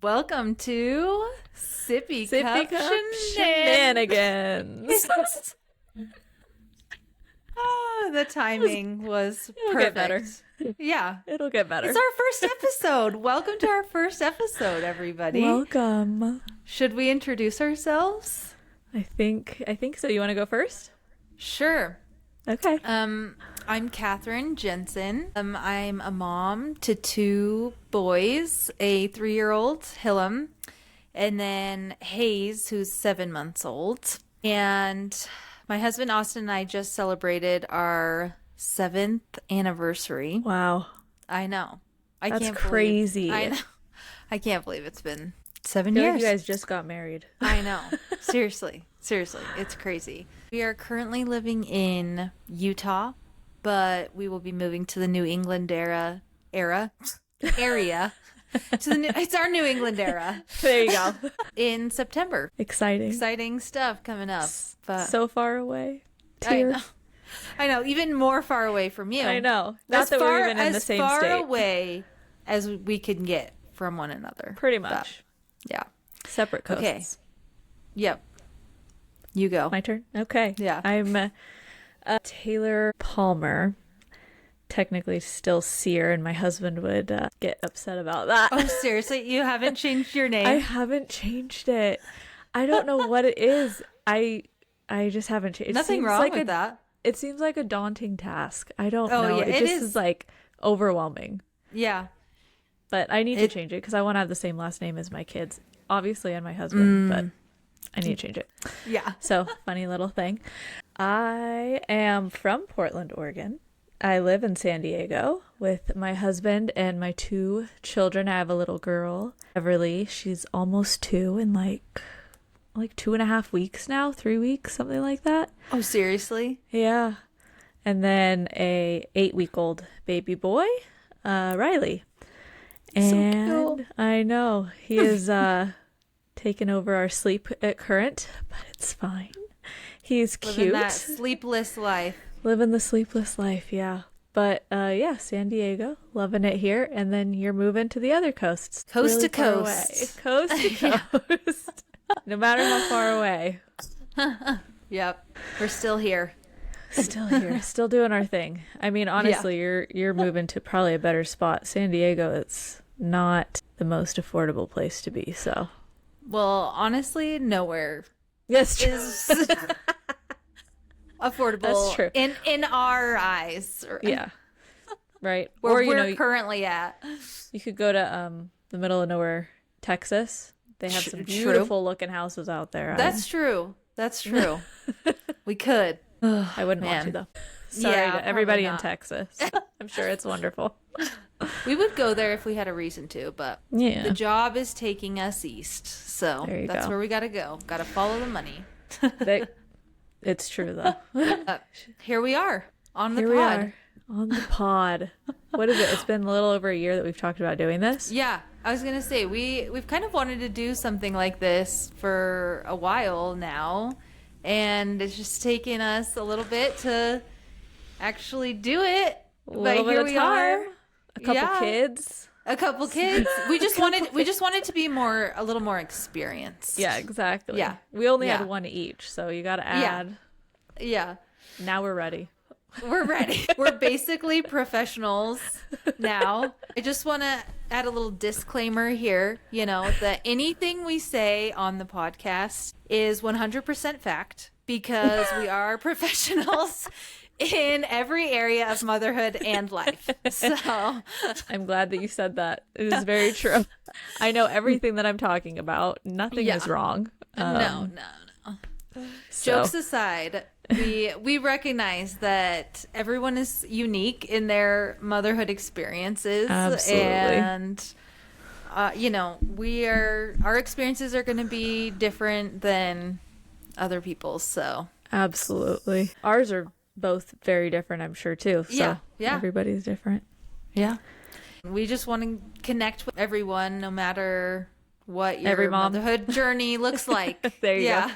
Welcome to Sippy Cup Shenanigans. Oh, the timing was It'll perfect. get better. Yeah. It'll get better. It's our first episode. Welcome to our first episode, everybody. Welcome. Should we introduce ourselves? I think so. You want to go first? Sure. Okay. I'm Catherine Jensen. I'm a mom to two boys, a 3-year-old, Hillam, and then Hayes, who's 7 months old. And my husband, Austin, and I just celebrated our 7th anniversary. Wow. I know. That's crazy. I know. I can't believe it's been 7 I feel years. like you guys just got married. I know. Seriously. It's crazy. We are currently living in Utah, but we will be moving to the New England area. It's our New England era. There you go. In September. Exciting Stuff coming up. But so far away. Tears. I know. Even more far away from you. I know. Not that we're even in the same as state. far away as we can get from one another. Pretty much. But, yeah. Separate coasts. Okay. Yep. You go. My turn? Okay. Yeah. I'm Taylor Palmer. Technically still Sear, and my husband would get upset about that. Oh, seriously? You haven't changed your name? I haven't changed it. I don't know what it is. I just haven't changed it. Nothing wrong with that. It seems like a daunting task. I don't know. Yeah, it just is like overwhelming. Yeah. But I need to change it because I want to have the same last name as my kids, obviously, and my husband, but I need to change it. Yeah. So, funny little thing. I am from Portland, Oregon. I live in San Diego with my husband and my 2 children. I have a little girl, Everly. She's almost 2 in like 2.5 weeks now, 3 weeks, something like that. Oh, seriously? Yeah. And then a 8-week-old baby boy, Riley. And so cute. I know he is taken over our sleep at current, but it's fine. He's cute. Living that sleepless life. Living the sleepless life, yeah. But yeah, San Diego, loving it here. And then you're moving to the other coasts. Coast really to far coast. away. Coast to coast. No matter how far away. Yep. We're still here. Still here. Still doing our thing. I mean, honestly, you're moving to probably a better spot. San Diego, it's not the most affordable place to be, so. Well, honestly, nowhere Yes, is affordable. That's true. In our eyes. Yeah. Right. Where Or, we're currently at. you could go to the middle of nowhere, Texas. They have some beautiful looking houses out there. That's true. We could. I wouldn't want to, though. Sorry to everybody in Texas. I'm sure it's wonderful. We would go there if we had a reason to, but Yeah. the job is taking us east. So There you that's go. where we got to go. Got to follow the money. It's true, though. Here we are on the Here pod. we are on the pod. What is it? It's been a little over a year that we've talked about doing this. Yeah, I was gonna say we've kind of wanted to do something like this for a while now, and it's just taken us a little bit to actually do it. A little bit of time. A couple kids. A couple kids. We just wanted to be a little more experienced. Yeah, exactly. Yeah. We only Yeah. had one each, so you got to add. Yeah. Now we're ready. We're ready. We're basically professionals now. I just want to add a little disclaimer here, that anything we say on the podcast is 100% fact because we are professionals in every area of motherhood and life. So I'm glad that you said that. It is very true. I know everything that I'm talking about. Nothing is wrong. No. So. Jokes aside, we recognize that everyone is unique in their motherhood experiences. Absolutely. And our experiences are going to be different than other people's. So Absolutely. Ours are both very different, I'm sure, too. So Yeah. everybody's different. yeah, we just want to connect with everyone, no matter what your Every mom. motherhood journey looks like. There you go.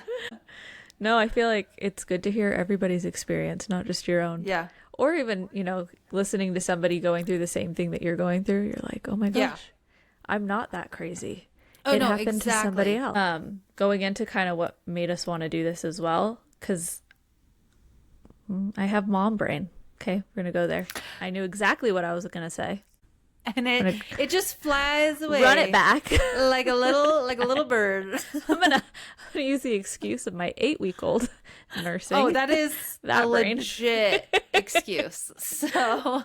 No, I feel like it's good to hear everybody's experience, not just your own. Yeah. Or even, listening to somebody going through the same thing that you're going through. You're like, oh my gosh, Yeah. I'm not that crazy. Oh, it no, happened to somebody exactly. else. Going into kind of what made us want to do this as well, because I have mom brain. Okay, we're gonna go there. I knew exactly what I was gonna say. And I'm gonna it just flies run it away back. like a little bird. I'm gonna use the excuse of my 8-week-old nursing. Oh, that is that a brain. legit excuse. So,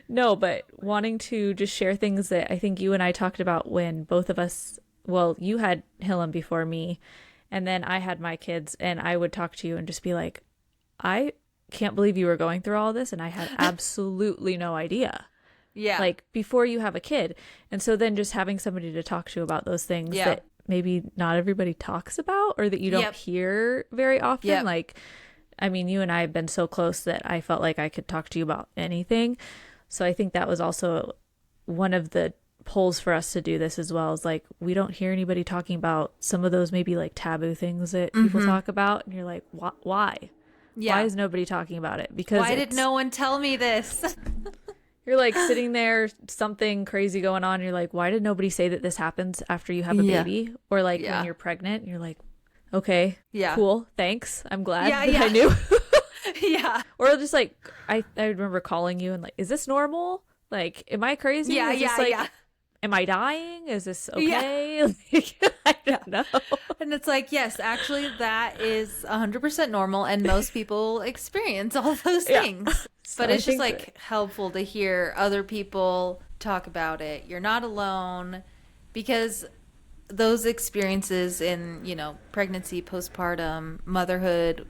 No, but wanting to just share things that I think you and I talked about when both of us, well, you had Hillam before me, and then I had my kids, and I would talk to you and just be like, I can't believe you were going through all this, and I had absolutely no idea. yeah. Like before you have a kid. And so then just having somebody to talk to about those things Yeah. that maybe not everybody talks about or that you don't Yep. hear very often. Yep. Like, I mean, you and I have been so close that I felt like I could talk to you about anything. So I think that was also one of the pulls for us to do this as well, is like we don't hear anybody talking about some of those maybe like taboo things that people talk about, and you're like, why? Yeah. Why is nobody talking about it? Because Why did no one tell me this? you're like sitting there, something crazy going on. You're like, why did nobody say that this happens after you have a Yeah. baby? Or like Yeah. when you're pregnant, and you're like, okay, Yeah. cool, thanks. I'm glad Yeah, that yeah. I knew. Yeah. Or just like, I remember calling you and like, is this normal? Like, am I crazy? Yeah, Is yeah, this like, yeah. am I dying? Is this Yeah. okay? Like, I don't know. And it's like, yes, actually, that is 100% normal, and most people experience all those Yeah. things. So But I it's just think like helpful to hear other people talk about it. You're not alone, because those experiences in, you know, pregnancy, postpartum, motherhood,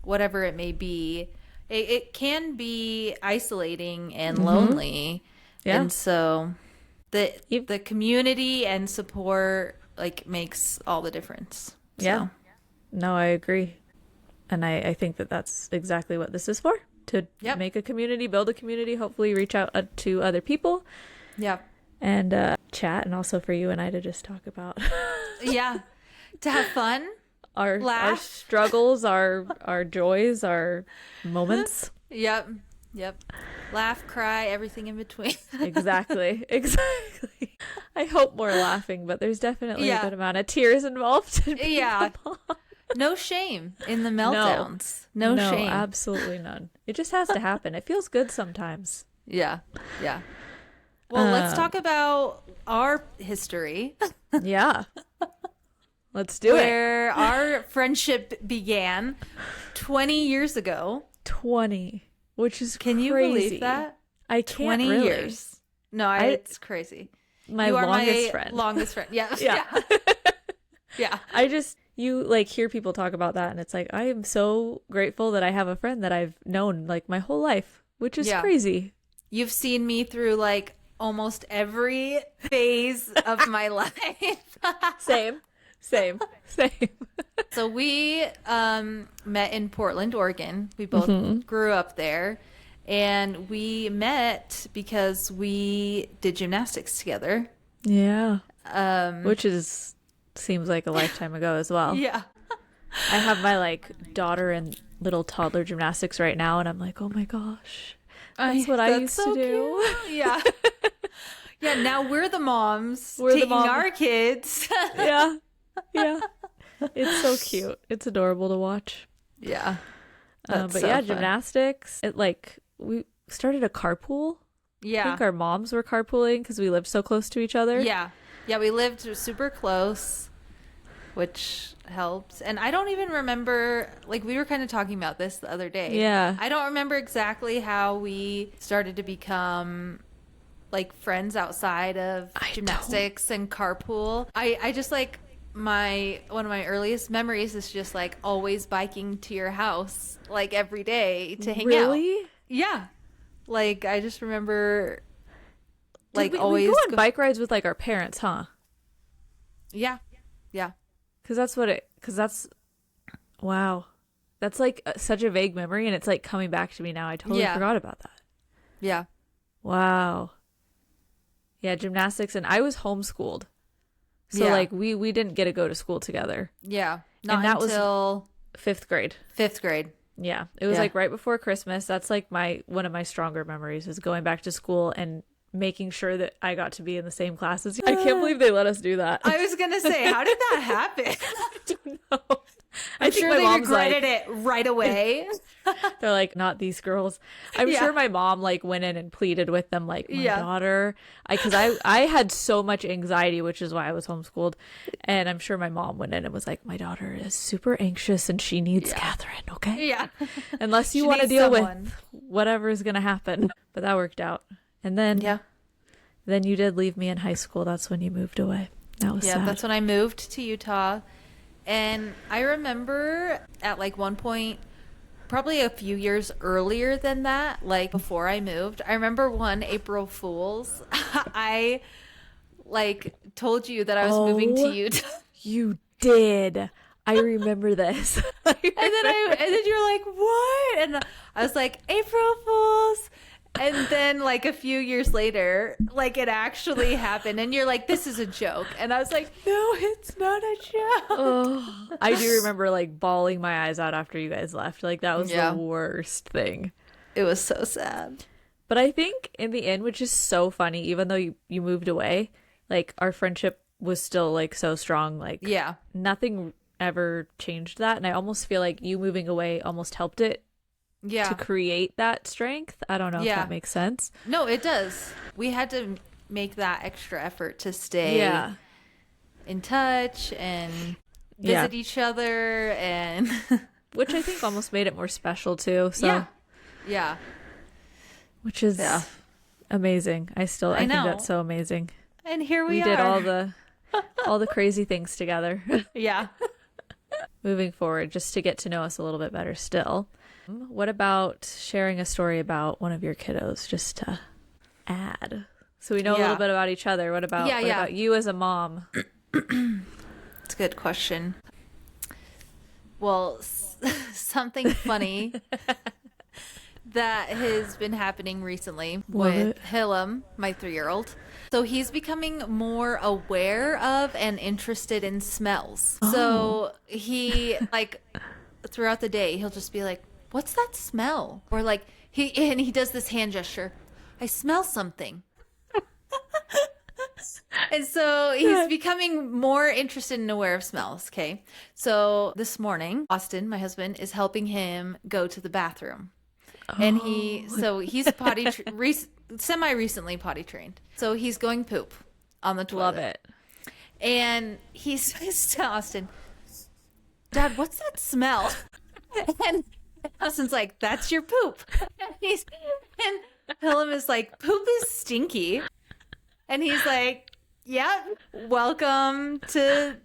whatever it may be, it can be isolating and lonely. Yeah. And so You- the community and support like makes all the difference. Yeah. So, No, I agree. And I think that that's exactly what this is for, to Yep. make a community, build a community, hopefully reach out to other people yeah. and chat, and also for you and I to just talk about Yeah. To have fun. our Laugh. struggles, our joys, our moments. Yep. Yep. Laugh, cry, everything in between. Exactly. Exactly. I hope more laughing, but there's definitely Yeah. a good amount of tears involved in being Yeah. a mom. No shame in the meltdowns. No shame. Absolutely none. It just has to happen. It feels good sometimes. Yeah. Yeah. Well, let's talk about our history, Yeah. Let's do it. where our friendship began 20 years ago. 20, which is Can you crazy. believe that? I can't 20 really. years. No, it's crazy. My You are longest my friend. longest friend. Yeah. Yeah. Yeah. You like hear people talk about that, and it's like, I am so grateful that I have a friend that I've known like my whole life, which is Yeah. crazy. You've seen me through like almost every phase of my life. Same. So we met in Portland, Oregon. We both grew up there. And we met because we did gymnastics together. Yeah. Which seems like a lifetime ago as well. Yeah. I have my like daughter and little toddler gymnastics right now, and I'm like, oh my gosh, that's what I used to do. Cute. Yeah. Yeah, now we're the moms We're the taking mom. our kids. Yeah. It's so cute. It's adorable to watch. Yeah. But That's so yeah, fun. gymnastics. We started a carpool. I Yeah. think our moms were carpooling because we lived so close to each other. Yeah. Yeah, we lived super close, which helped. And I don't even remember, like, we were kind of talking about this the other day. Yeah. I don't remember exactly how we started to become like friends outside of gymnastics and carpool. I just like one of my earliest memories is just like always biking to your house like every day to hang out. Really? Yeah. Like I just remember like we always go on bike rides with like our parents, huh? Yeah. Yeah. Wow. That's like such a vague memory, and it's like coming back to me now. I totally Yeah. forgot about that. Yeah. Wow. Yeah, gymnastics, and I was homeschooled. So Yeah. like we didn't get to go to school together. Yeah. Not And that was until 5th grade. 5th grade. Yeah. It was Yeah. like right before Christmas. That's like one of my stronger memories is going back to school and making sure that I got to be in the same class as you. I can't believe they let us do that. I was gonna say, how did that happen? I don't know. I'm think sure my they mom's regretted it right away. They're like, not these girls. I'm Yeah. sure my mom like went in and pleaded with them, like, my Yeah. daughter. Because I had so much anxiety, which is why I was homeschooled. And I'm sure my mom went in and was like, my daughter is super anxious and she needs Catherine, okay? Yeah. Unless you She want to needs deal someone. with whatever is going to happen. But that worked out. And then you did leave me in high school. That's when you moved away. That was sad. That's when I moved to Utah. And I remember at like one point, probably a few years earlier than that, like before I moved, I remember one April Fool's, I like told you that I was moving to Utah. You did. I remember this. And then you're like, what? And I was like, April Fools. And then like a few years later, like it actually happened. And you're like, this is a joke. And I was like, no, it's not a joke. Oh, I do remember like bawling my eyes out after you guys left. Like that was the worst thing. It was so sad. But I think in the end, which is so funny, even though you moved away, like our friendship was still like so strong. Like nothing ever changed that. And I almost feel like you moving away almost helped it to create that strength. I don't know if that makes sense. No, it does. We had to make that extra effort to stay in touch and visit each other, and which I think almost made it more special too. So which is amazing. I think that's so amazing. And here we did are. all the crazy things together. Moving forward, just to get to know us a little bit better still. What about sharing a story about one of your kiddos, just to add, so we know a little bit about each other? What about you as a mom? It's a good question. Well, something funny that has been happening recently with Hillam, my 3-year-old. So he's becoming more aware of and interested in smells. So he, like, throughout the day, he'll just be like, what's that smell? Or like, he does this hand gesture. I smell something. And so he's becoming more interested and aware of smells. Okay. So this morning, Austin, my husband, is helping him go to the bathroom. And he's semi-recently potty trained. So he's going poop on the toilet. Love it. And he says to Austin, Dad, what's that smell? And Austin's like, that's your poop. And Hillam is like, poop is stinky. And he's like, yeah, welcome to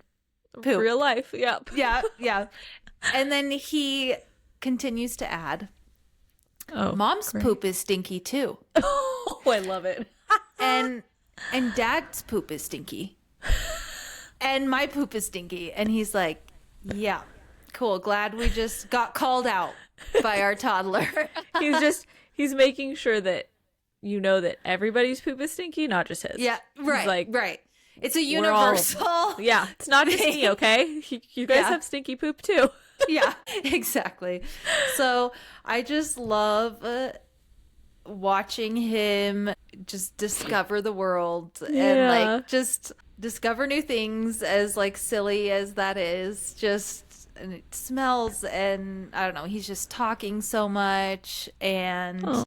poop. Real life. Yep. Yeah. And then he continues to add, Mom's poop is stinky too. Oh, I love it. And Dad's poop is stinky. And my poop is stinky. And he's like, yeah, cool. Glad we just got called out by our toddler. He's making sure that you know that everybody's poop is stinky, not just his. Yeah, right. Like, right. It's a universal. It's not just me, okay? You guys have stinky poop too. Yeah, exactly. So I just love watching him just discover the world and like just discover new things, as like silly as that is. Just, and it smells, and I don't know, he's just talking so much. And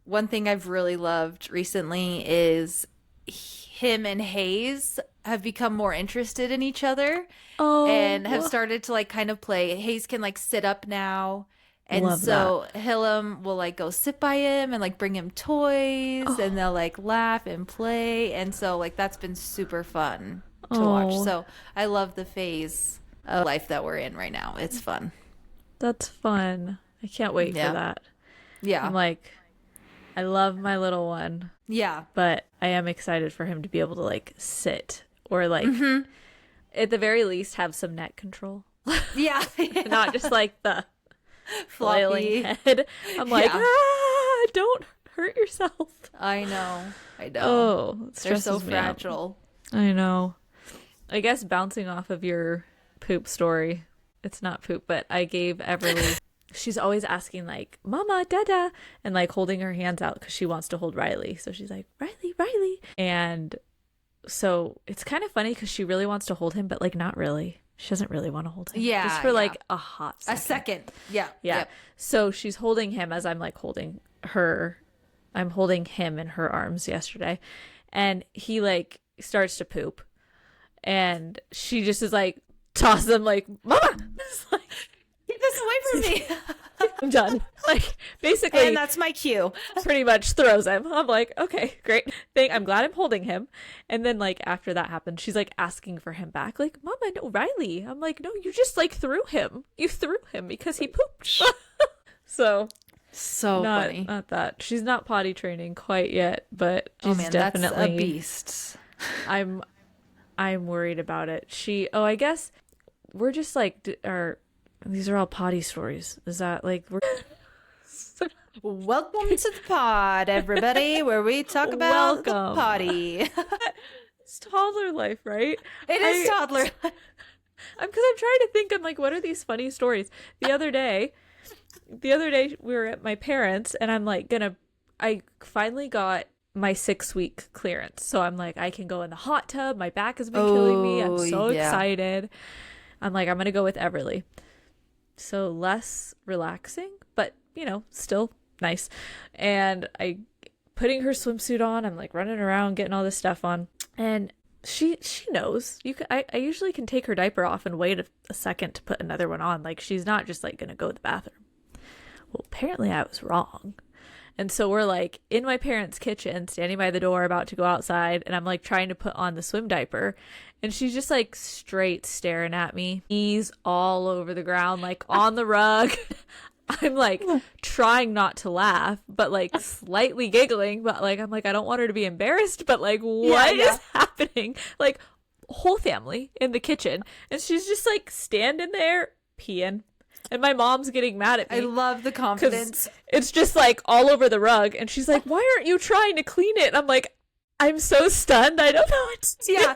one thing I've really loved recently is him and Hayes have become more interested in each other and have started to like kind of play. Hayes can like sit up now. And Hillam will like go sit by him and like bring him toys and they'll like laugh and play. And so like that's been super fun to watch. So I love the phase of life that we're in right now. It's fun. That's fun. I can't wait for that. Yeah. I'm like, I love my little one. Yeah. But I am excited for him to be able to like sit or like at the very least have some neck control. Yeah. Not just like the flailing head. I'm like, don't hurt yourself. I know. Oh, they're so fragile. I know. I guess bouncing off of your poop story, it's not poop, but I gave Everly she's always asking like, Mama, Dada, and like holding her hands out because she wants to hold Riley. So she's like, Riley, Riley. And so it's kind of funny because she really wants to hold him, but like not really. She doesn't really want to hold him. Yeah. Just for like a hot second. A second. Yeah. Yeah. Yep. So she's holding him as I'm like holding her. I'm holding him in her arms yesterday. And he like starts to poop. And she just is like, toss him like, Mama! It's like, get this away from me. I'm done. Like, basically. And that's my cue. Pretty much throws him. I'm like, okay, great. I'm glad I'm holding him. And then, like, after that happens, she's like asking for him back. Like, Mama, no, Riley. I'm like, no, you just like threw him. You threw him because he pooped. So funny. Not that. She's not potty training quite yet, but she's definitely that's a beast. I'm worried about it. I guess we're just like, these are all potty stories. Is that like, welcome to the pod, everybody, where we talk about the potty. It's toddler life, right? It is toddler life. Because I'm trying to think, I'm like, what are these funny stories? The other day we were at my parents' and I'm like I finally got my 6-week clearance. So I'm like, I can go in the hot tub. My back has been killing me. I'm so excited. I'm like, I'm going to go with Everly. So less relaxing, but still nice. And putting her swimsuit on, I'm like running around, getting all this stuff on. And she knows I usually can take her diaper off and wait a second to put another one on. Like, she's not just like going to go to the bathroom. Well, apparently I was wrong. And so we're like in my parents' kitchen, standing by the door, about to go outside. And I'm like trying to put on the swim diaper. And she's just like straight staring at me, knees all over the ground, like on the rug. I'm like trying not to laugh, but like slightly giggling. But like, I'm like, I don't want her to be embarrassed, but like, what is happening? Like, whole family in the kitchen. And she's just like standing there peeing. And my mom's getting mad at me. I love the confidence. It's just like all over the rug. And she's like, why aren't you trying to clean it? And I'm like, I'm so stunned. I don't know what to do. Yeah.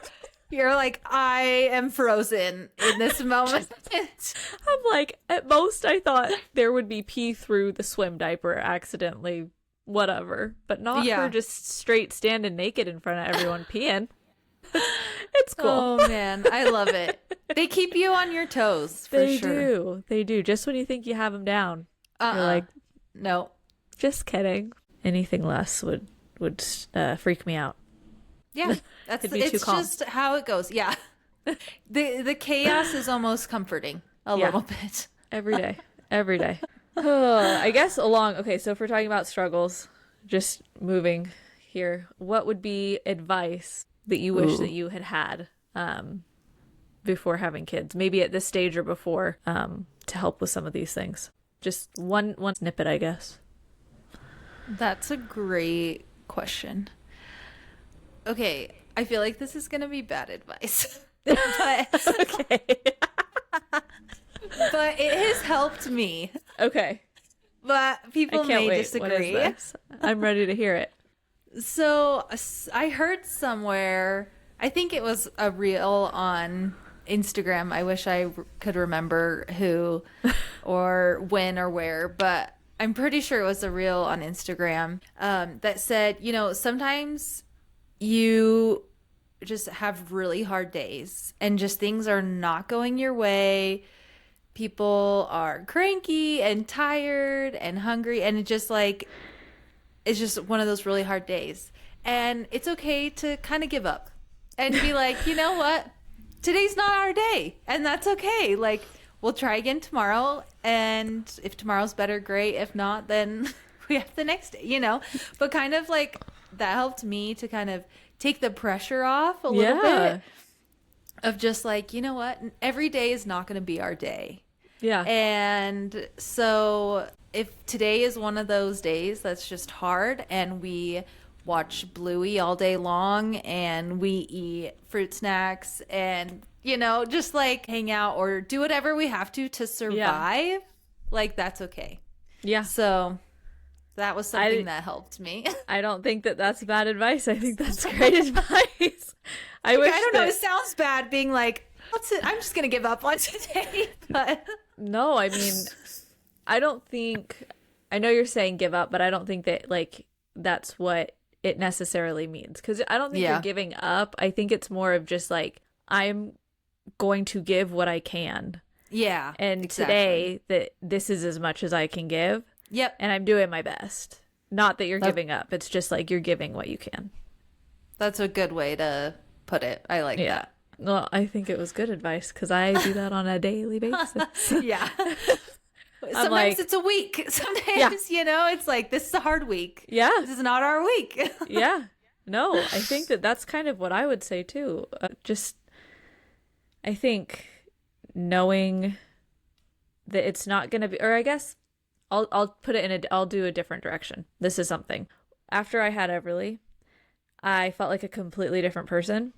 You're like, I am frozen in this moment. I'm like, at most I thought there would be pee through the swim diaper accidentally, whatever. But not her just straight standing naked in front of everyone peeing. It's cool. Oh, man. I love it. They keep you on your toes, for sure. They do. Just when you think you have them down. You're like, no. Just kidding. Anything less would freak me out. Yeah, it's just how it goes. Yeah. The chaos is almost comforting a little bit. Every day. I guess okay, so if we're talking about struggles, just moving here, what would be advice that you wish that you had before having kids? Maybe at this stage or before, to help with some of these things. Just one snippet, I guess. That's a great question. Okay, I feel like this is going to be bad advice. But okay. But it has helped me. Okay. But people may disagree. What is this? I'm ready to hear it. So I heard somewhere, I think it was a reel on Instagram. I wish I could remember who or when or where, but I'm pretty sure it was a reel on Instagram that said, sometimes you just have really hard days and just things are not going your way. People are cranky and tired and hungry, and it's just one of those really hard days. And it's okay to kind of give up and be like, you know what? Today's not our day, and that's okay. Like, we'll try again tomorrow, and if tomorrow's better, great. If not, then we have the next day, But kind of like that helped me to kind of take the pressure off a little bit of just like, you know what? Every day is not going to be our day. Yeah. And so if today is one of those days that's just hard and we watch Bluey all day long and we eat fruit snacks and, just like hang out or do whatever we have to survive, like that's okay. Yeah. So that was something that helped me. I don't think that that's bad advice. I think that's great advice. I don't know. It sounds bad being like, I'm just going to give up on today. But no, I mean, I don't think, I know you're saying give up, but I don't think that like that's what it necessarily means. Because I don't think you're giving up. I think it's more of just like, I'm going to give what I can. Yeah. And today that this is as much as I can give. Yep. And I'm doing my best. Not that you're giving up. It's just like you're giving what you can. That's a good way to put it. I like that. Well, I think it was good advice because I do that on a daily basis. Yeah. Sometimes like, it's a week. Sometimes, you know, it's like, this is a hard week. Yeah. This is not our week. Yeah. No, I think that that's kind of what I would say too. I think knowing that it's not going to be, or I guess I'll put it in I'll do a different direction. This is something. After I had Everly, I felt like a completely different person.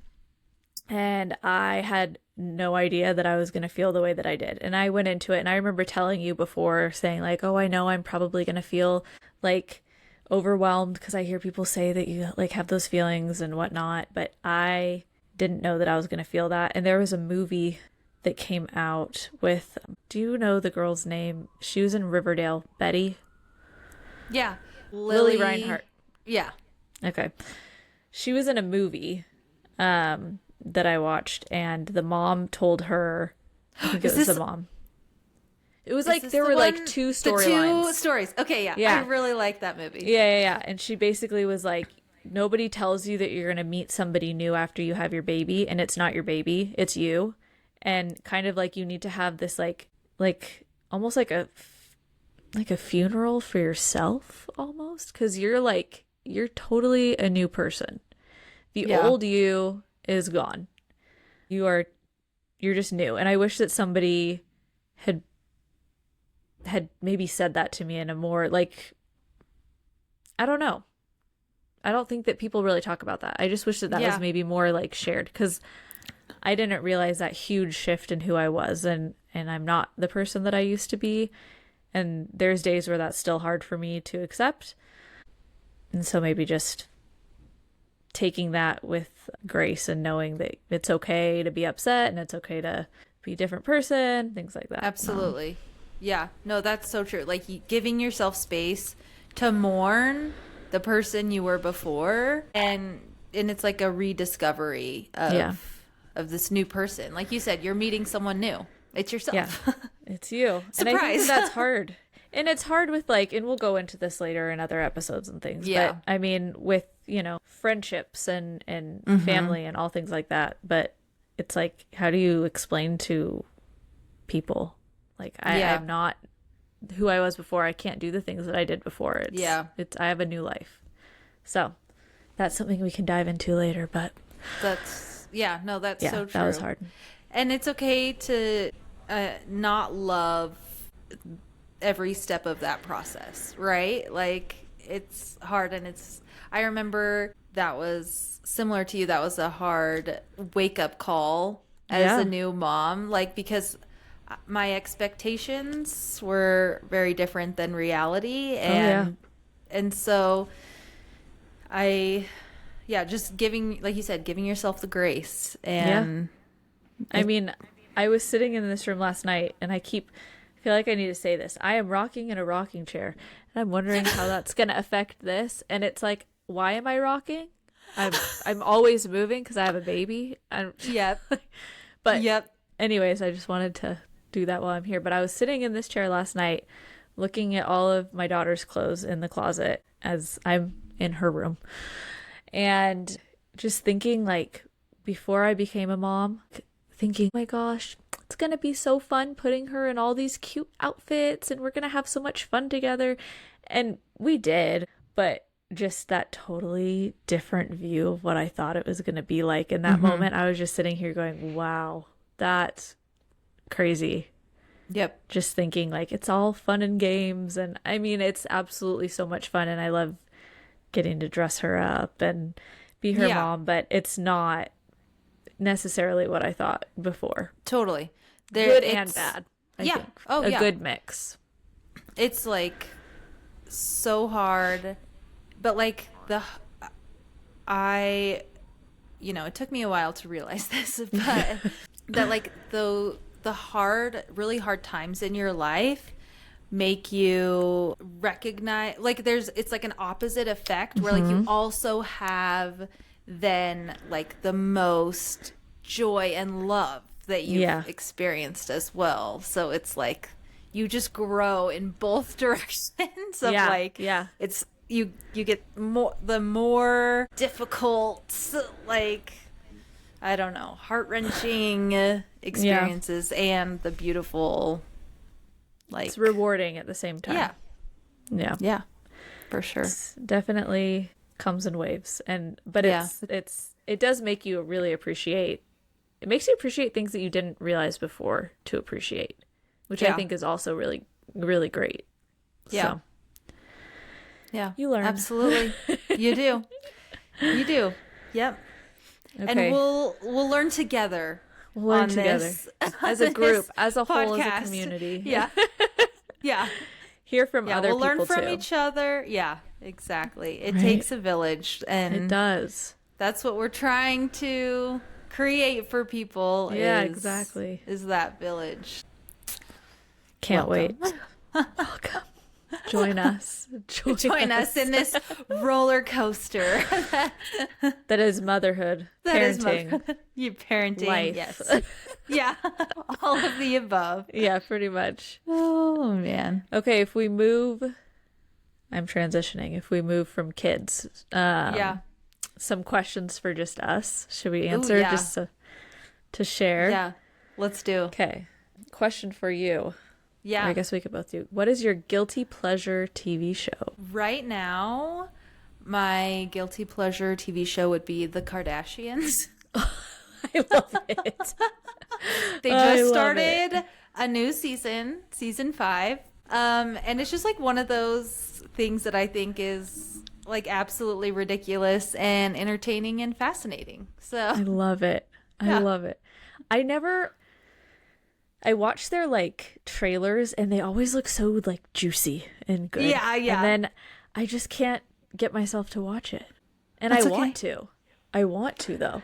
And I had no idea that I was going to feel the way that I did. And I went into it, and I remember telling you before, saying like, oh, I know I'm probably going to feel like overwhelmed because I hear people say that you like have those feelings and whatnot. But I didn't know that I was going to feel that. And there was a movie that came out with, do you know the girl's name? She was in Riverdale, Betty. Yeah. Lily Reinhart. Yeah. Okay. She was in a movie that I watched, and the mom told her, I think it was the mom. It was like there were like two storylines. Two stories. Okay, yeah. I really like that movie. Yeah. And she basically was like, nobody tells you that you're going to meet somebody new after you have your baby, and it's not your baby, it's you. And kind of like you need to have this like almost like a funeral for yourself almost, because you're totally a new person. The old you is gone. You're just new. And I wish that somebody had maybe said that to me in a more like, I don't know. I don't think that people really talk about that. I just wish that was maybe more like shared, because I didn't realize that huge shift in who I was, and I'm not the person that I used to be. And there's days where that's still hard for me to accept. And so maybe just taking that with grace and knowing that it's okay to be upset and it's okay to be a different person, things like that. Absolutely. Yeah. No, that's so true. Like giving yourself space to mourn the person you were before, and it's like a rediscovery of this new person. Like you said, you're meeting someone new. It's yourself. Yeah. It's you. Surprise. And I think that's hard. And it's hard with like, and we'll go into this later in other episodes and things. Yeah. But I mean, with, you know, friendships and family and all things like that. But it's like, how do you explain to people? Like, I'm not who I was before. I can't do the things that I did before. I have a new life. So that's something we can dive into later. But that's so true. That was hard. And it's okay to not love every step of that process, right? Like, it's hard, and I remember that was similar to you. That was a hard wake-up call as a new mom, like, because my expectations were very different than reality, and so just giving, like you said, giving yourself the grace. And I mean, I was sitting in this room last night, and I feel like I need to say this. I am rocking in a rocking chair, and I'm wondering how that's going to affect this. And it's like, why am I rocking? I'm always moving because I have a baby. But anyways, I just wanted to do that while I'm here. But I was sitting in this chair last night, looking at all of my daughter's clothes in the closet as I'm in her room, and just thinking, like, before I became a mom, thinking, oh my gosh, it's going to be so fun putting her in all these cute outfits, and we're going to have so much fun together. And we did, but just that totally different view of what I thought it was going to be like in that moment. I was just sitting here going, wow, that's crazy. Yep. Just thinking, like, it's all fun and games. And I mean, it's absolutely so much fun. And I love getting to dress her up and be her mom, but it's not necessarily what I thought before. Totally. Good and bad. I think. A good mix. It's like so hard, but like it took me a while to realize this, but that like the really hard times in your life make you recognize, like it's like an opposite effect where like you also have then like the most joy and love that you've experienced as well. So it's like you just grow in both directions of it's you get the more difficult, like, I don't know, heart-wrenching experiences and the beautiful, like, it's rewarding at the same time. Yeah, for sure. It's definitely comes in waves, but it does make you really appreciate. It makes you appreciate things that you didn't realize before to appreciate, which I think is also really, really great. Yeah. So, yeah. You learn. Absolutely. You do. You do. Yep. Okay. And we'll learn together. We'll learn together this, as a group, as a whole, podcast. as a community. Yeah. Yeah. Hear from other people, we'll learn from too. each other. Yeah, exactly. It takes a village, and it does. That's what we're trying to create for people. Yeah, exactly. Is that village. Can't wait. Welcome. Join us. Join us in this roller coaster. That is motherhood. Parenting. You parenting. Life. Yes. Yeah. All of the above. Yeah, pretty much. Oh, man. Okay, if we move... I'm transitioning. If we move from kids... some questions for just us. Should we answer just to share? Yeah, let's do. Okay. Question for you. Yeah. Or I guess we could both do. What is your guilty pleasure TV show? Right now, my guilty pleasure TV show would be The Kardashians. I love it. They just started a new season 5. And it's just like one of those things that I think is like absolutely ridiculous and entertaining and fascinating. So I love it. I love it. I watch their like trailers and they always look so like juicy and good. Yeah. And then I just can't get myself to watch it. And I want to. I want to though.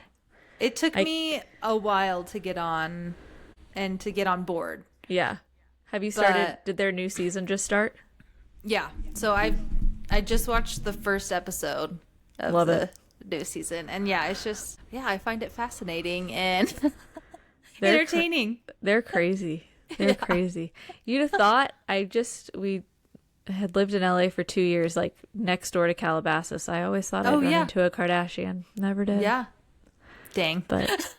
It took me a while to get on and to get on board. Yeah. Have you started? Did their new season just start? Yeah. So I just watched the first episode of the new season. And it's just, I find it fascinating and entertaining. They're crazy. They're crazy. You'd have thought we had lived in LA for 2 years, like next door to Calabasas. I always thought I'd run into a Kardashian. Never did. Yeah. Dang. But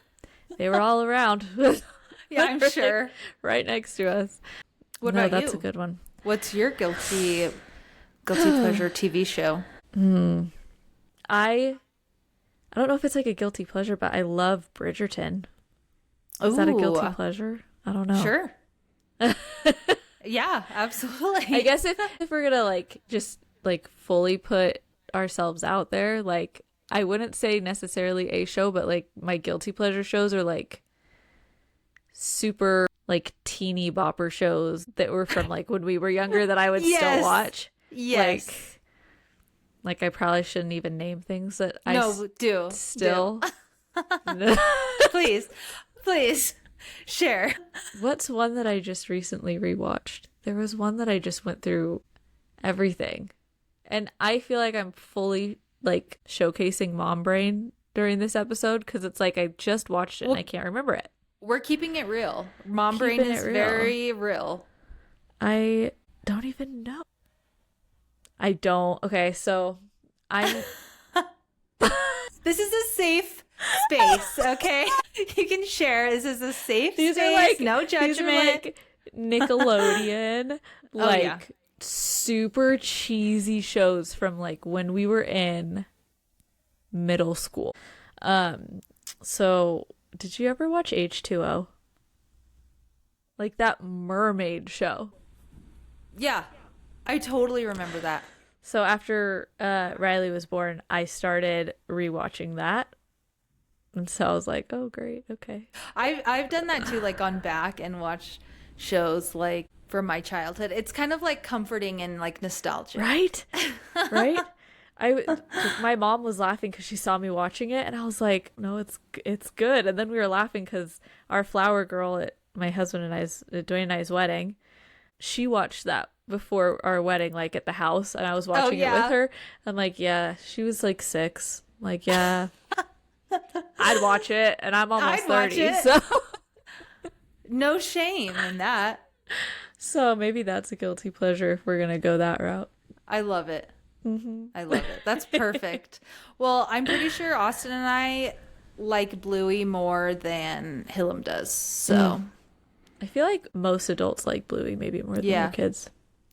they were all around. Yeah, I'm sure. Right next to us. What about that's you? A good one. What's your guilty pleasure TV show? I don't know if it's like a guilty pleasure, but I love Bridgerton. Is that a guilty pleasure? I don't know. Sure. Yeah, absolutely. I guess if we're gonna like just like fully put ourselves out there, like I wouldn't say necessarily a show, but like my guilty pleasure shows are like super like teeny bopper shows that were from like when we were younger that I would still watch. Yes. Like I probably shouldn't even name things that do. Please share. What's one that I just recently rewatched? There was one that I just went through everything. And I feel like I'm fully like showcasing mom brain during this episode because it's like I just watched it and I can't remember it. We're keeping it real. Mom brain is very real. I don't even know. I don't. Okay, so I'm... This is a safe space, okay? You can share. This is a safe space. Are like, no judgment. These are like Nickelodeon, super cheesy shows from like when we were in middle school. So did you ever watch H2O? Like that mermaid show. Yeah, I totally remember that. So after Riley was born, I started rewatching that. And so I was like, oh, great. Okay. I've done that too, like gone back and watched shows like from my childhood. It's kind of like comforting and like nostalgia. Right? Right? My mom was laughing because she saw me watching it. And I was like, no, it's good. And then we were laughing because our flower girl at my husband and Dwayne and I's wedding, she watched that before our wedding, like at the house, and I was watching it with her. I'm like, yeah, she was like 6. I'm like, yeah, I'd watch it, and I'm almost 30, so no shame in that. so maybe that's a guilty pleasure if we're gonna go that route. I love it. I love it. That's perfect. Well, I'm pretty sure Austin and I like Bluey more than Hillam does. So I feel like most adults like Bluey maybe more than their kids.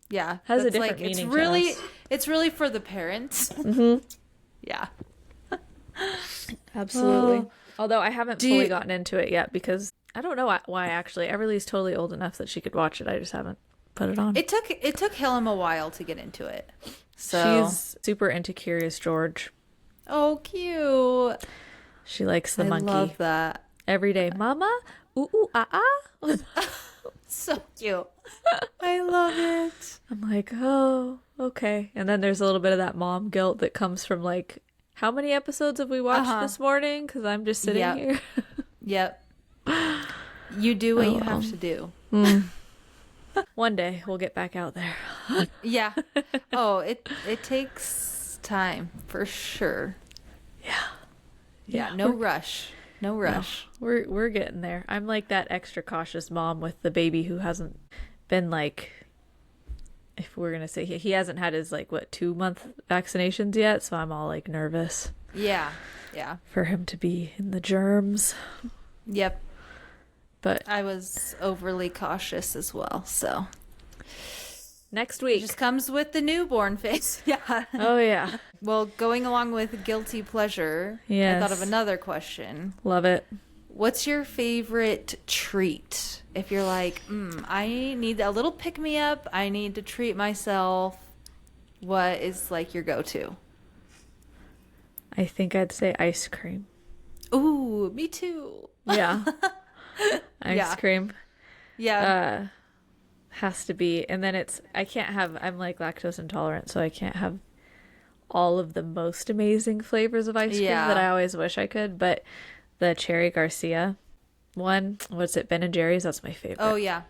Yeah, Has a different meaning. It's really for the parents. Yeah, absolutely. Although I haven't fully gotten into it yet because I don't know why actually. Everly's totally old enough that she could watch it. I just haven't put it on. It took Hillam a while to get into it. So she's super into Curious George. Oh, cute. She likes the monkey. I love that. Every day, Mama, ooh ooh ah ah. So cute. I love it. I'm like, oh, okay. And then there's a little bit of that mom guilt that comes from like, how many episodes have we watched this morning? Because I'm just sitting here. Yep. You do what you have to do. One day we'll get back out there. Yeah. Oh, it takes time for sure. Yeah. No rush. No rush. No, we're getting there. I'm like that extra cautious mom with the baby who hasn't been like, if we're gonna say he hasn't had his like 2-month vaccinations yet, so I'm all like nervous. Yeah. For him to be in the germs. Yep. But I was overly cautious as well, so next week. It just comes with the newborn phase. Yeah. Oh yeah. Well, going along with guilty pleasure, I thought of another question. Love it. What's your favorite treat? If you're like, I need a little pick-me-up, I need to treat myself, what is like your go-to? I think I'd say ice cream. Ooh, me too. Yeah. Ice cream. Yeah. Has to be. And then I'm like lactose intolerant, so I can't have all of the most amazing flavors of ice cream that I always wish I could, but the Cherry Garcia one, what's it, Ben and Jerry's, that's my favorite. Oh yeah.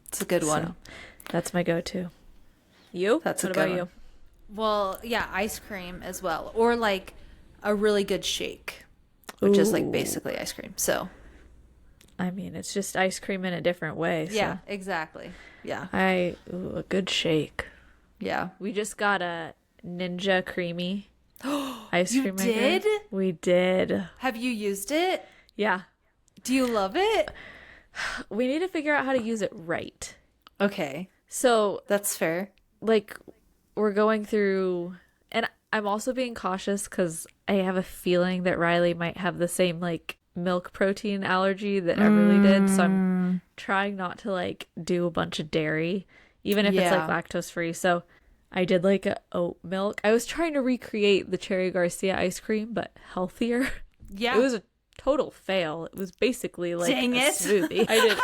It's a good one. So, that's my go-to. You? What about you? Well, yeah, ice cream as well, or like a really good shake, which is like basically ice cream. So I mean, it's just ice cream in a different way. So. Yeah, exactly. Yeah. A good shake. Yeah. We just got a Ninja Creamy ice cream maker. You did? We did. Have you used it? Yeah. Do you love it? We need to figure out how to use it right. Okay. So that's fair. Like, we're going through, and I'm also being cautious because I have a feeling that Riley might have the same like milk protein allergy that Everly did. So I'm trying not to like do a bunch of dairy, even if it's like lactose free. So I did like a oat milk. I was trying to recreate the Cherry Garcia ice cream, but healthier. Yeah. It was a total fail. It was basically like Dang a it. smoothie.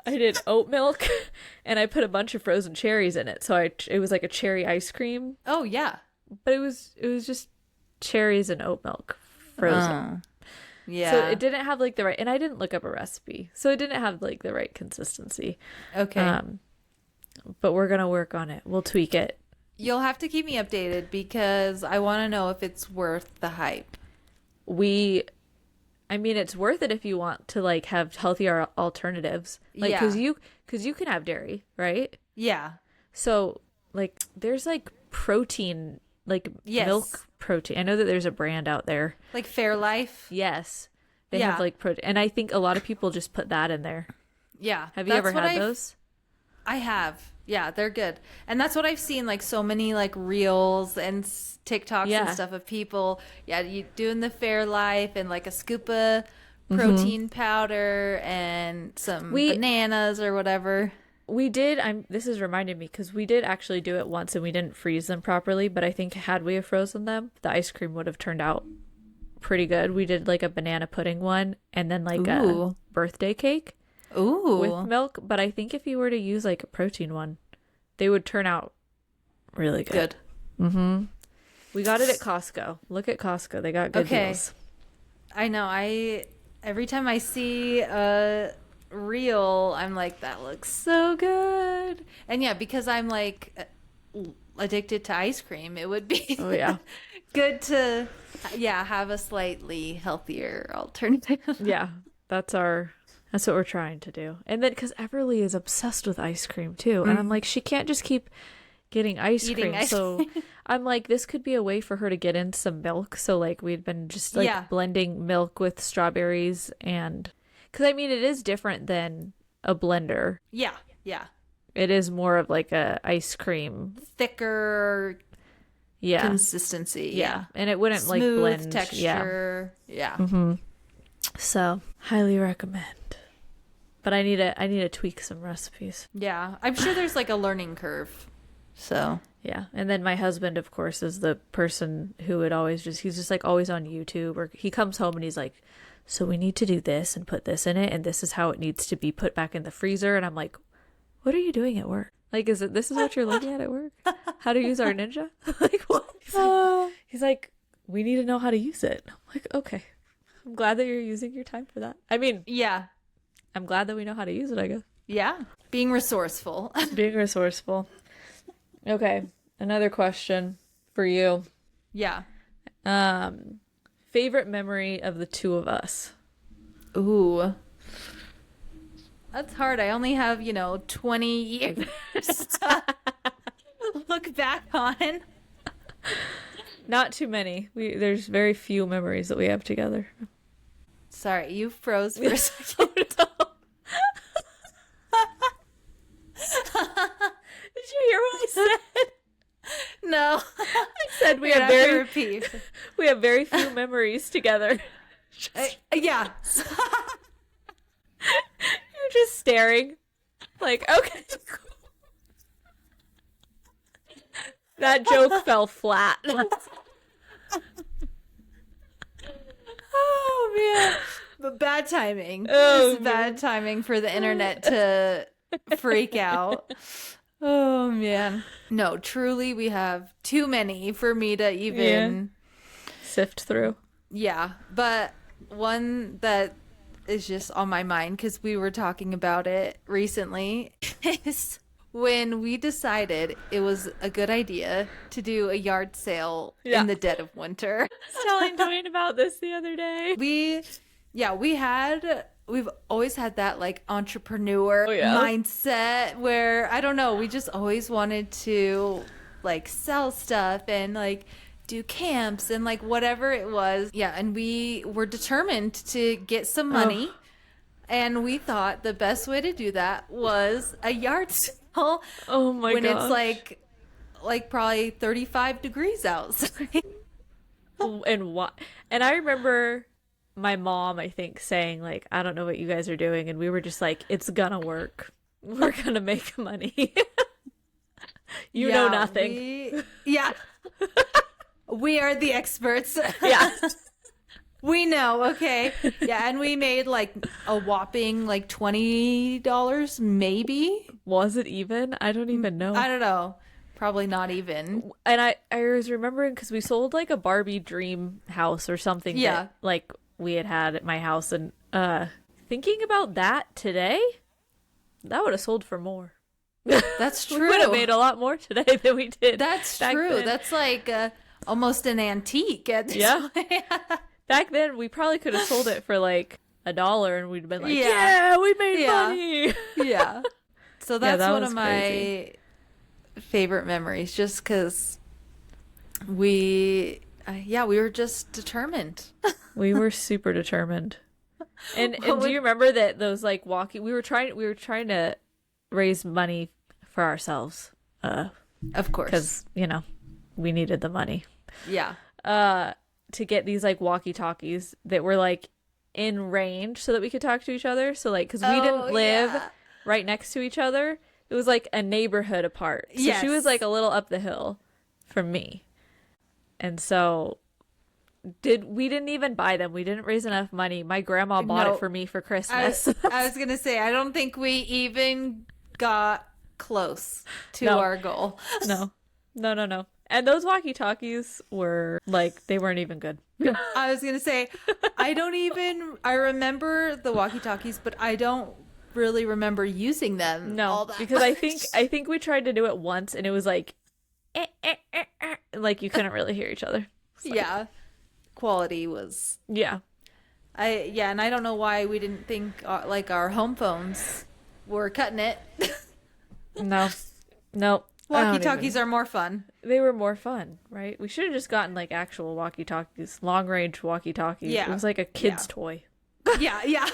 I did oat milk and I put a bunch of frozen cherries in it. So it was like a cherry ice cream. Oh yeah. But it was just cherries and oat milk frozen. Yeah. So it didn't have like the right, and I didn't look up a recipe. So it didn't have like the right consistency. Okay. But we're going to work on it. We'll tweak it. You'll have to keep me updated because I want to know if it's worth the hype. I mean, it's worth it if you want to like have healthier alternatives. Like, cause you can have dairy, right? Yeah. So like there's like protein, like milk protein. I know that there's a brand out there. Like Fairlife? Yes. They have like protein. And I think a lot of people just put that in there. Yeah. Have you ever had those? I have. Yeah, they're good. And that's what I've seen, like so many like reels and TikToks and stuff of people. Yeah, you doing the Fairlife and like a scoop of protein powder and some bananas or whatever. We did. This is reminding me because we did actually do it once and we didn't freeze them properly. But I think had we have frozen them, the ice cream would have turned out pretty good. We did like a banana pudding one and then like a birthday cake. Ooh. With milk, but I think if you were to use like a protein one, they would turn out really good. Mm-hmm. We got it at Costco. Look at Costco. They got good deals. I know. Every time I see a real, I'm like, that looks so good. And yeah, because I'm like addicted to ice cream, it would be Oh yeah. good to have a slightly healthier alternative. Yeah. That's what we're trying to do. And then because Everly is obsessed with ice cream too. And I'm like, she can't just keep getting Eating cream. ice So cream. I'm like, this could be a way for her to get in some milk. So like we'd been just like blending milk with strawberries and because I mean it is different than a blender. Yeah. It is more of like a ice cream Thicker consistency. Yeah. And it wouldn't like Smooth blend texture. Yeah. So highly recommend. But I need to tweak some recipes. Yeah. I'm sure there's like a learning curve. So yeah. And then my husband, of course, is the person who would he's just like always on YouTube, or he comes home and he's like, so we need to do this and put this in it. And this is how it needs to be put back in the freezer. And I'm like, what are you doing at work? Like, this is what you're looking at work? How to use our Ninja? Like, what? He's like, we need to know how to use it. I'm like, okay. I'm glad that you're using your time for that. I mean, yeah. I'm glad that we know how to use it, I guess. Yeah. Being resourceful. Being resourceful. Okay. Another question for you. Yeah. Favorite memory of the two of us? Ooh. That's hard. I only have, 20 years to look back on. Not too many. There's very few memories that we have together. Sorry, you froze for a second. Oh, no. Did you hear what I said? No. I said we have very few memories together. Yeah. You're just staring. Like, okay. That joke fell flat. Oh, man. But bad timing. Oh, This is bad timing for the internet to freak out. Oh, man. No, truly, we have too many for me to even sift through. Yeah, but one that is just on my mind because we were talking about it recently is when we decided it was a good idea to do a yard sale in the dead of winter. I was telling Dwayne about this the other day. We've always had that like entrepreneur mindset where I don't know, we just always wanted to like sell stuff and like do camps and like whatever it was. Yeah, and we were determined to get some money. And we thought the best way to do that was a yard sale. Oh my god. When it's like probably 35 degrees outside. And I remember my mom, I think, saying like, I don't know what you guys are doing, and we were just like, it's gonna work. We're gonna make money. You know nothing. We are the experts. Yeah. We know, okay. Yeah, and we made like a whopping like $20 maybe. Was it even? I don't even know. I don't know. Probably not even. And I was remembering because we sold like a Barbie dream house or something that like we had at my house, and thinking about that today, that would have sold for more. That's true. We would have made a lot more today than we did. That's true. Then. That's like almost an antique at this point. Back then, we probably could have sold it for like $1, and we'd been like, "Yeah, we made money." Yeah. So that's that one was of my favorite memories, just because we were just determined. We were super determined. And do you remember that those like we were trying to raise money for ourselves. Of course. Because, we needed the money. Yeah. To get these like walkie-talkies that were like in range so that we could talk to each other. So like, because we didn't live right next to each other. It was like a neighborhood apart. So she was like a little up the hill from me. And so we didn't even buy them. We didn't raise enough money. My grandma bought it for me for Christmas. I was going to say, I don't think we even got close to our goal. No. And those walkie-talkies were like, they weren't even good. I was going to say, I remember the walkie-talkies, but I don't really remember using them all No, that because much. I think we tried to do it once and it was like, like you couldn't really hear each other. Like, Yeah. Quality was yeah. and I don't know why we didn't think like our home phones were cutting it. No. Nope. I don't Walkie-talkies even- are more fun. They were more fun, right? We should have just gotten like actual walkie-talkies, long-range walkie-talkies. Yeah. It was like a kid's Yeah. toy. Yeah, yeah.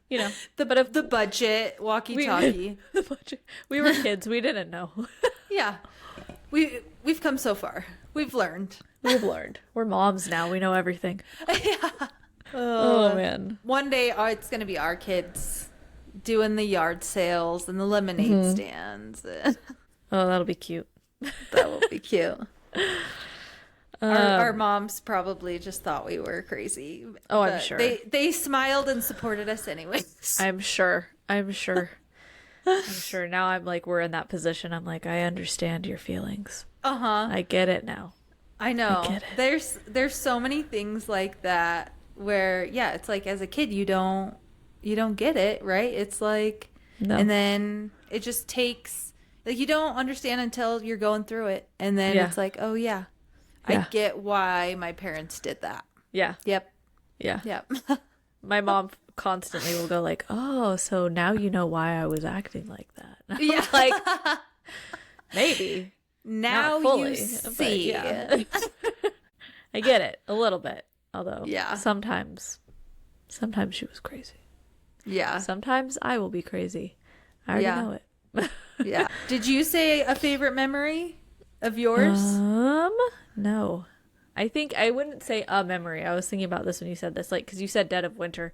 You know, The budget walkie-talkie. the budget. We were kids. We didn't know. Yeah. We've come so far. We've learned. We've learned. We're moms now. We know everything. Yeah. Oh, man. One day it's going to be our kids doing the yard sales and the lemonade stands. Oh, that'll be cute. That will be cute. Our moms probably just thought we were crazy. Oh, I'm but sure. They smiled and supported us anyways. I'm sure. I'm sure. I'm sure. Now I'm like, we're in that position. I'm like, I understand your feelings. Uh-huh. I get it now. I know. I get it. There's so many things like that where, yeah, it's like as a kid you don't get it, right? It's like, No. and then it just takes, like, you don't understand until you're going through it, and then Yeah. it's like, oh yeah, Yeah. I get why my parents did that. Yeah. Yep. Yeah. Yep. My mom constantly will go like, oh, so now you know why I was acting like that. And I'm Yeah. like, maybe. Now Not fully, you see. yeah. I get it a little bit. Although Yeah. sometimes she was crazy. Yeah. Sometimes I will be crazy. I already Yeah. know it. Yeah. Did you say a favorite memory of yours? No. I think I wouldn't say a memory. I was thinking about this when you said this, like, because you said dead of winter.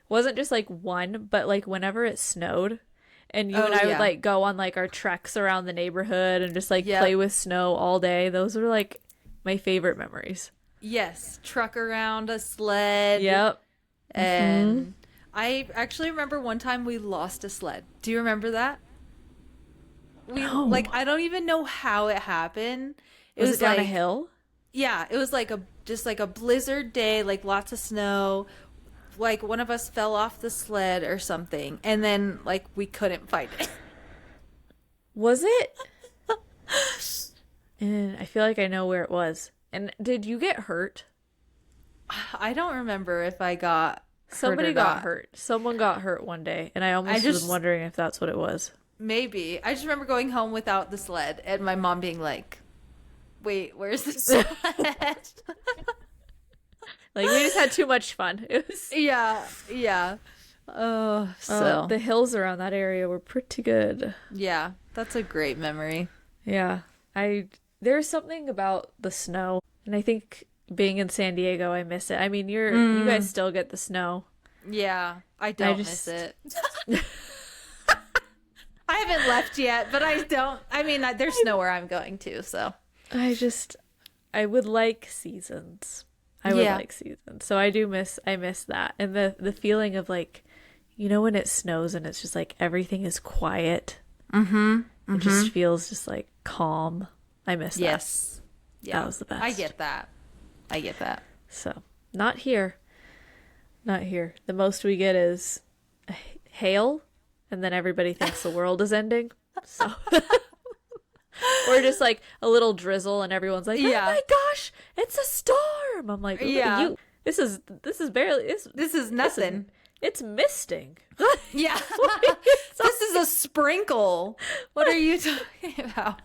Wasn't just like one, but like whenever it snowed and you Oh, and I would yeah. like go on like our treks around the neighborhood and just like Yep. play with snow all day. Those were like my favorite memories. Yes. Truck around a sled. Yep. And I actually remember one time we lost a sled. Do you remember that? No. Like, I don't even know how it happened. Was it down like, a hill? Yeah, it was like just like a blizzard day, like lots of snow. Like one of us fell off the sled or something, and then like we couldn't find it. Was it? And I feel like I know where it was. And did you get hurt? I don't remember if I got Somebody hurt or got not. hurt. Someone got hurt one day, and I almost was just- wondering if that's what it was. Maybe. I just remember going home without the sled and my mom being like, "Wait, where's the sled?" Like, we just had too much fun. It was Yeah, yeah. Oh, so the hills around that area were pretty good. yeah, that's a great memory. Yeah. There's something about the snow, and I think being in San Diego, I miss it. I mean, you guys still get the snow. Yeah, I don't miss it. I haven't left yet, but I don't. I mean, there's nowhere I'm going to, so. I would like seasons. I would Yeah. like seasons. So I miss that. And the feeling of like, you know, when it snows and it's just like everything is quiet. Mm-hmm. It just feels just like calm. I miss that. Yes. Yeah. That was the best. I get that. I get that. So, not here. Not here. The most we get is hail, and then everybody thinks the world is ending. So, or just like a little drizzle, and everyone's like, "Oh Yeah. my gosh, it's a storm!" I'm like, Yeah. "Yeah, this is barely. This is nothing. It's misting." Yeah. This is a sprinkle. What are you talking about?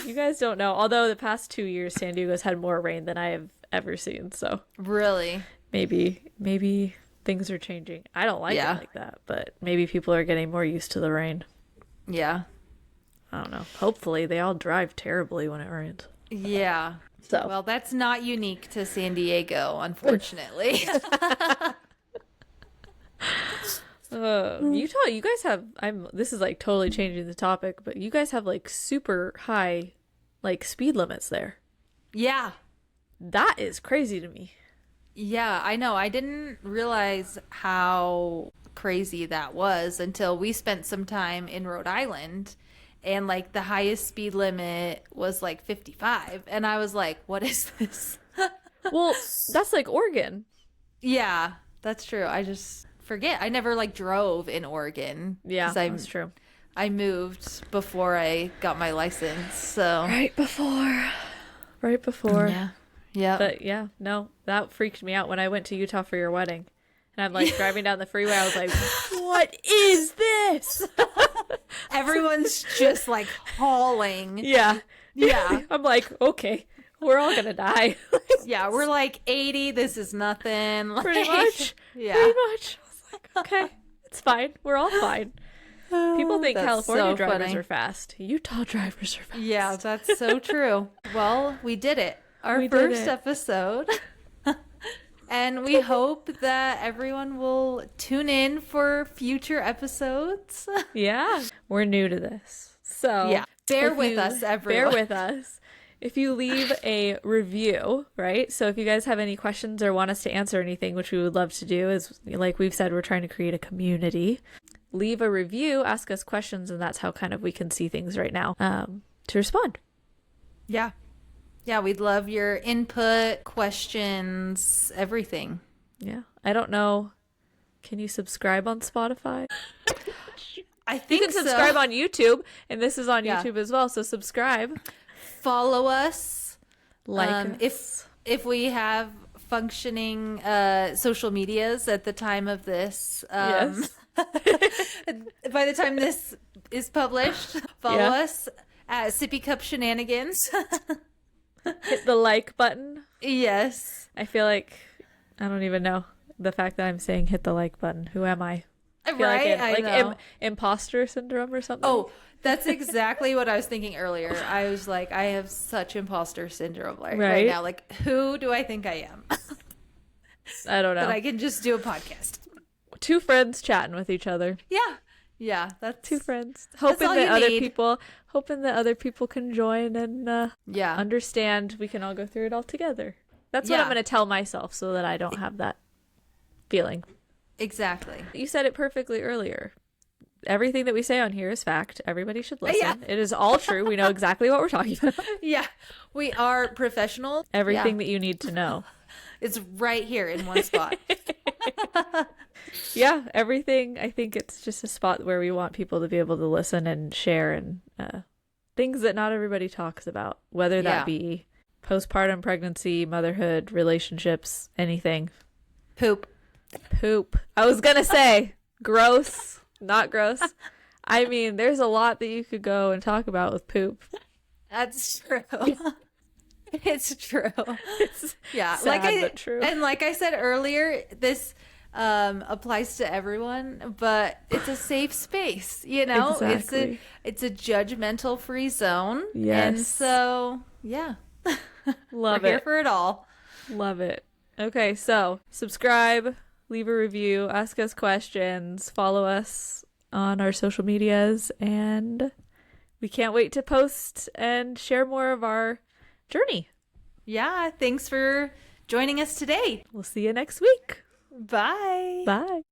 You guys don't know. Although the past 2 years, San Diego's had more rain than I have ever seen. So Really? maybe things are changing. I don't like Yeah. it like that, but maybe people are getting more used to the rain. Yeah. I don't know. Hopefully, they all drive terribly when it rains. Yeah. So, Well, that's not unique to San Diego, unfortunately. Utah, you guys have. This is like totally changing the topic, but you guys have like super high, like speed limits there. Yeah. That is crazy to me. Yeah, I know. I didn't realize how crazy that was until we spent some time in Rhode Island, and like the highest speed limit was like 55, and I was like, what is this? Well, that's like Oregon. Yeah, that's true. I just forget. I never like drove in Oregon. Yeah, 'cause that's true. I moved before I got my license. So Right before. yeah. Yeah. But yeah, no, that freaked me out when I went to Utah for your wedding. And I'm like driving down the freeway. I was like, what is this? Everyone's just like hauling. Yeah. Yeah. I'm like, okay, we're all going to die. Yeah, we're like 80. This is nothing. Pretty Like, much. Yeah. Pretty much. I was like, okay, it's fine. We're all fine. People think That's California so drivers funny. are fast. Utah drivers are fast. Yeah, that's so true. Well, we did it. Our We did first it. episode. And we hope that everyone will tune in for future episodes. Yeah. We're new to this. So Yeah. Bear if with you- us, everyone. Bear with us. If you leave a review, right? So if you guys have any questions or want us to answer anything, which we would love to do, is like we've said, we're trying to create a community. Leave a review, ask us questions, and that's how kind of we can see things right now to respond. Yeah. Yeah, we'd love your input, questions, everything. Yeah. I don't know. Can you subscribe on Spotify? I You think can subscribe so. on YouTube, and this is on Yeah. YouTube as well. So subscribe, Follow us. like If we have functioning social medias at the time of this. Yes. By the time this is published, follow Yeah. us at Sippy Cup Shenanigans. hit the like button. Yes. I feel like I don't even know the fact that I'm saying hit the like button. Who am I? I feel Right? like, I know. imposter syndrome or something. Oh, that's exactly what I was thinking earlier. I was like, I have such imposter syndrome right Right? now. Like, who do I think I am? I don't know. That I can just do a podcast. Two friends chatting with each other. Yeah. Yeah. That's Two friends. Hoping all that you other need. people can join and Yeah. understand we can all go through it all together. That's what Yeah. I'm going to tell myself so that I don't have that feeling. Exactly. You said it perfectly earlier. Everything that we say on here is fact. Everybody should listen. Yeah. It is all true. We know exactly what we're talking about. Yeah. We are professional. Everything Yeah. that you need to know. It's right here in one spot. Yeah, everything. I think it's just a spot where we want people to be able to listen and share and things that not everybody talks about, whether that Yeah. be postpartum pregnancy, motherhood, relationships, anything. Poop. Poop. I was going to say gross, not gross. I mean, there's a lot that you could go and talk about with poop. That's true. It's true. It's Yeah. sad, but true. And like I said earlier, this applies to everyone, but it's a safe space, you know? Exactly. It's a judgmental free zone. Yes. And so, yeah. Love We're here it. for it all. Love it. Okay, so subscribe, leave a review, ask us questions, follow us on our social medias, and we can't wait to post and share more of our journey. Yeah. Thanks for joining us today. We'll see you next week. Bye. Bye.